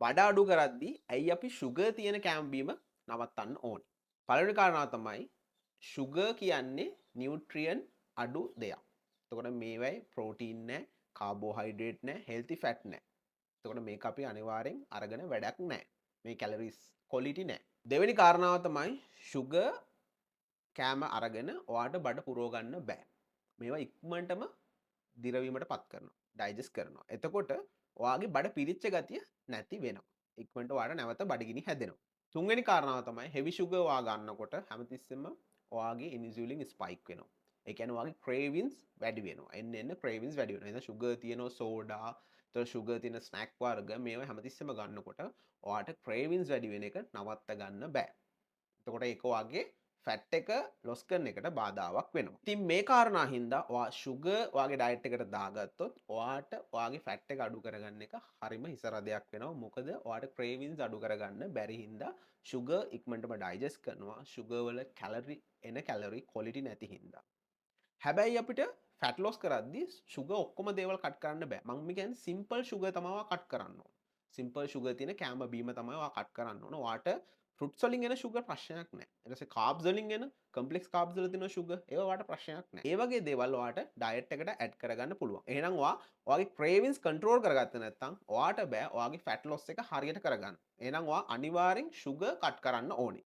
බඩ අඩු කරද්දී ඇයි අපි ෂුගර් තියෙන කෑම බීම නවත්තන්න ඕනේ? පළවෙනි කාරණාව තමයි ෂුගර් කියන්නේ නියුට්‍රියන් අඩු දෙයක්. එතකොට මේවයි ප්‍රෝටීන් නැහැ, කාබෝහයිඩ්‍රේට් නැහැ, හෙල්ති ෆැට් නැහැ. එතකොට මේක අපි අනිවාර්යෙන් අරගෙන වැඩක් නැහැ. මේ කැලරිස් ක්වොලිටි නැහැ. දෙවෙනි කාරණාව තමයි ෂුගර් කෑම අරගෙන ඔයාට බඩ පුරව ගන්න බෑ. මේවා ඉක්මනටම දිරවීමට පත් කරනවා. ඩයිජෙස්ට් කරනවා. එතකොට ඔයාගේ බඩ පිරිච්ච ගතිය නැති වෙනවා. ඉක්මනට ඔයාට නැවත බඩගිනි හැදෙනවා. තුන්වෙනි කාරණාව තමයි හෙවි ෂුගර් ඔයා ගන්නකොට හැමතිස්සෙම ඔයාගේ ඉන්සියුලින් ස්පයික් වෙනවා. ඒ කියන්නේ ඔයාගේ ක්‍රේවින්ස් වැඩි වෙනවා. එන්න ක්‍රේවින්ස් වැඩි වෙනවා. එහෙනම් ෂුගර් තියෙනවා සෝඩා, ඒතර ෂුගර් තියෙන ස්නැක් වර්ග මේවා හැමතිස්සෙම ගන්නකොට ඔයාට ක්‍රේවින්ස් වැඩි වෙන එක නවත්ත ගන්න බෑ. එතකොට ඒක ඔයාගේ ෆැට් එක ලොස් කරන එකට බාධාවක් වෙනවා. ඉතින් මේ කාරණා හින්දා ඔයා ෂුගර් ඔයාගේ ඩයට් එකට දාගත්තොත් ඔයාට ඔයාගේ ෆැට් එක අඩු කරගන්න එක හරිම හිසරදයක් වෙනවා. මොකද ඔයාට ක්‍රේවින්ස් අඩු කරගන්න බැරි හින්දා ෂුගර් ඉක්මනටම ඩයිජෙස්ට් කරනවා. ෂුගර් වල කැලරි ක්වොලිටි නැති හින්දා. හැබැයි අපිට ෆැට් ලොස් කරද්දී ෂුගර් ඔක්කොම දේවල් කට් කරන්න බෑ. මම කියන්නේ සිම්පල් ෂුගර් තමයි ඔයා කට් කරන්න ඕන. සිම්පල් ෂුගර් තියෙන කෑම බීම තමයි ඔයා කට් කරන්න ඕන. ඔයාට ෆෘට්ස් වලින් එන ෂුගර් ප්‍රශ්නයක් නැහැ. ඊට පස්සේ කාබ්ස් වලින් එන කම්ප්ලෙක්ස් කාබ්ස් වල තියෙන ෂුගර් ඒවා ඔයාට ප්‍රශ්නයක් නැහැ. ඒ වගේ දේවල් ඔයාට ඩයට් එකට ඇඩ් කරගන්න පුළුවන්. එහෙනම් ඔයාගේ ක්‍රේවින්ස් කන්ට්‍රෝල් කරගත්තේ නැත්නම් ඔයාට බෑ ඔයාගේ ෆැට් ලොස් එක හරියට කරගන්න. එහෙනම් ඔයා අනිවාර්යෙන් ෂුගර් කට් කරන්න ඕනේ.